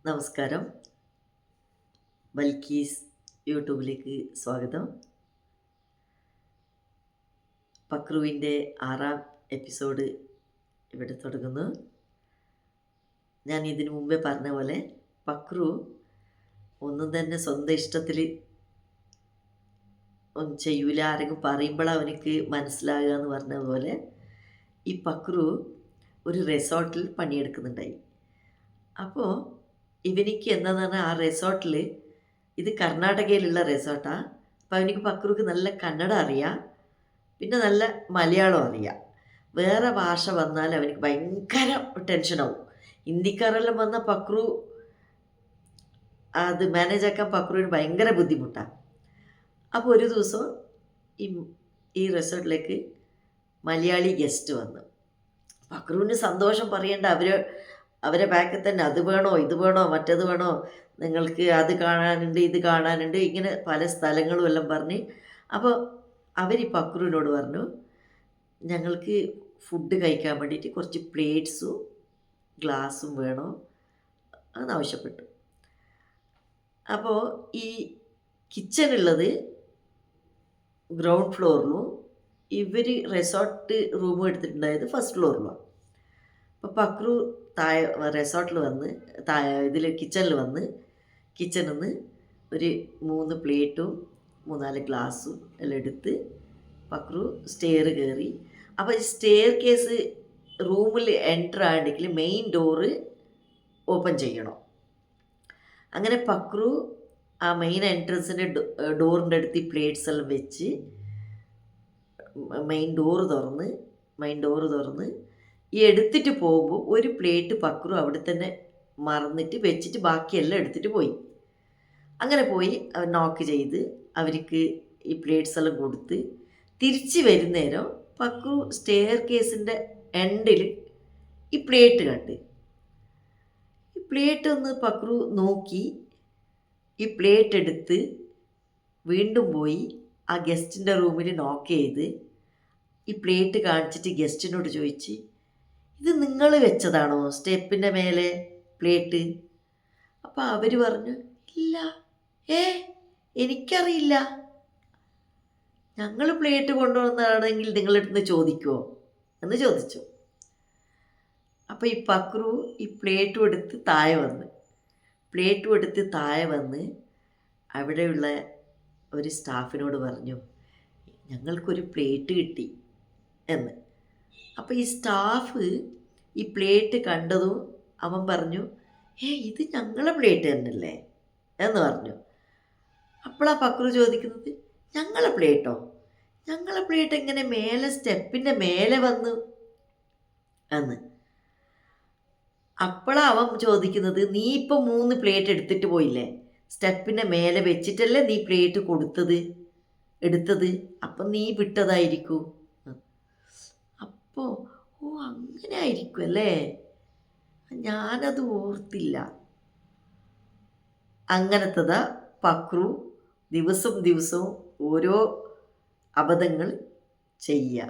നമസ്കാരം. ബൽക്കീസ് യൂട്യൂബിലേക്ക് സ്വാഗതം. പക്രുവിൻ്റെ 6ാം എപ്പിസോഡ് ഇവിടെ തുടങ്ങുന്നു. ഞാൻ ഇതിനു മുമ്പേ പറഞ്ഞ പോലെ പക്രു ഒന്നും തന്നെ സ്വന്തം ഇഷ്ടത്തിൽ ഒന്നും ചെയ്യൂല, ആരെങ്കിലും പറയുമ്പോൾ അവനക്ക് മനസ്സിലാകുക എന്ന് പറഞ്ഞ പോലെ ഈ പക്രു ഒരു റിസോർട്ടിൽ പണിയെടുക്കുന്നുണ്ടായി. അപ്പോൾ ഇവനിക്ക് എന്താണെന്ന് പറഞ്ഞാൽ ആ റിസോർട്ടിൽ, ഇത് കർണാടകയിലുള്ള റിസോർട്ടാണ്. അപ്പോൾ അവനിക്ക് പക്രുക്ക് നല്ല കന്നഡ അറിയാം, പിന്നെ നല്ല മലയാളം അറിയാം. വേറെ ഭാഷ വന്നാൽ അവനിക്ക് ഭയങ്കര ടെൻഷനാവും. ഹിന്ദിക്കാരെല്ലാം വന്ന പക്രു അത് മാനേജ് ആക്കാൻ പക്രുവിന് ഭയങ്കര ബുദ്ധിമുട്ടാണ്. അപ്പോൾ ഒരു ദിവസം ഈ റിസോർട്ടിലേക്ക് മലയാളി ഗസ്റ്റ് വന്നു. പക്രുവിന് സന്തോഷം പറയേണ്ട. അവരെ ബാക്കിൽ തന്നെ അത് വേണോ, ഇത് വേണോ, മറ്റത് വേണോ, നിങ്ങൾക്ക് അത് കാണാനുണ്ട്, ഇത് കാണാനുണ്ട്, ഇങ്ങനെ പല സ്ഥലങ്ങളും എല്ലാം പറഞ്ഞ്. അപ്പോൾ അവർ ഈ പക്രുവിനോട് പറഞ്ഞു, ഞങ്ങൾക്ക് ഫുഡ് കഴിക്കാൻ വേണ്ടിയിട്ട് കുറച്ച് പ്ലേറ്റ്സും ഗ്ലാസും വേണോ എന്നാവശ്യപ്പെട്ടു. അപ്പോൾ ഈ കിച്ചണുള്ളത് ഗ്രൗണ്ട് ഫ്ലോറിലും ഇവർ റിസോർട്ട് റൂം എടുത്തിട്ടുണ്ടായത് ഫസ്റ്റ് ഫ്ലോറിലുമാണ്. അപ്പോൾ പക്രു റിസോർട്ടിൽ വന്ന് കിച്ചണിൽ വന്ന് കിച്ചണിൽ നിന്ന് ഒരു 3 പ്ലേറ്റും 3-4 ഗ്ലാസും എല്ലാം എടുത്ത് പക്രു സ്റ്റെയർ കയറി. അപ്പോൾ ഈ സ്റ്റെയർ കേസ് റൂമിൽ എൻ്റർ ആണെങ്കിൽ മെയിൻ ഡോറ് ഓപ്പൺ ചെയ്യണം. അങ്ങനെ പക്രു ആ മെയിൻ എൻട്രൻസിൻ്റെ ഡോറിൻ്റെ അടുത്ത് ഈ പ്ലേറ്റ്സ് എല്ലാം വെച്ച് മെയിൻ ഡോറ് തുറന്ന് ഈ എടുത്തിട്ട് പോകുമ്പോൾ ഒരു പ്ലേറ്റ് പക്രു അവിടെ തന്നെ മറന്നിട്ട് വെച്ചിട്ട് ബാക്കിയെല്ലാം എടുത്തിട്ട് പോയി. അങ്ങനെ പോയി അവർ നോക്ക് ചെയ്ത് അവർക്ക് ഈ പ്ലേറ്റ്സ് എല്ലാം കൊടുത്ത് തിരിച്ച് വരുന്നേരം പക്രു സ്റ്റെയർ കേസിൻ്റെ എൻഡിൽ ഈ പ്ലേറ്റ് കണ്ട്. ഈ പ്ലേറ്റ് ഒന്ന് പക്രു നോക്കി, ഈ പ്ലേറ്റ് എടുത്ത് വീണ്ടും പോയി ആ ഗസ്റ്റിൻ്റെ റൂമിൽ നോക്ക് ചെയ്ത് ഈ പ്ലേറ്റ് കാണിച്ചിട്ട് ഗസ്റ്റിനോട് ചോദിച്ച്, ഇത് നിങ്ങൾ വെച്ചതാണോ സ്റ്റെപ്പിൻ്റെ മേലെ പ്ലേറ്റ്? അപ്പോൾ അവർ പറഞ്ഞു, ഇല്ല, എനിക്കറിയില്ല, ഞങ്ങൾ പ്ലേറ്റ് കൊണ്ടുവന്നതാണെങ്കിൽ നിങ്ങളടുത്ത് ചോദിക്കുമോ എന്ന് ചോദിച്ചു. അപ്പോൾ ഈ പക്രു ഈ പ്ലേറ്റും എടുത്ത് താഴെ വന്ന് അവിടെയുള്ള ഒരു സ്റ്റാഫിനോട് പറഞ്ഞു, ഞങ്ങൾക്കൊരു പ്ലേറ്റ് കിട്ടി എന്ന്. അപ്പോൾ ഈ സ്റ്റാഫ് ഈ പ്ലേറ്റ് കണ്ടതും അവൻ പറഞ്ഞു, ഇത് ഞങ്ങളെ പ്ലേറ്റ് തന്നെയല്ലേ എന്ന് പറഞ്ഞു. അപ്പോഴാണ് പക്രു ചോദിക്കുന്നത്, ഞങ്ങളെ പ്ലേറ്റോ? ഞങ്ങളെ പ്ലേറ്റ് എങ്ങനെ മേലെ സ്റ്റെപ്പിൻ്റെ മേലെ വന്നു എന്ന്. അപ്പോഴാണ് അവൻ ചോദിക്കുന്നത്, നീ ഇപ്പം 3 പ്ലേറ്റ് എടുത്തിട്ട് പോയില്ലേ, സ്റ്റെപ്പിൻ്റെ മേലെ വെച്ചിട്ടല്ലേ നീ പ്ലേറ്റ് എടുത്തത്, അപ്പം നീ വിട്ടതായിരിക്കൂ. അപ്പോൾ അങ്ങനെ ആയിരിക്കും അല്ലേ, ഞാനത് ഓർത്തില്ല. അങ്ങനത്തതാ പക്രു ദിവസവും ഓരോ അബദ്ധങ്ങൾ ചെയ്യുക.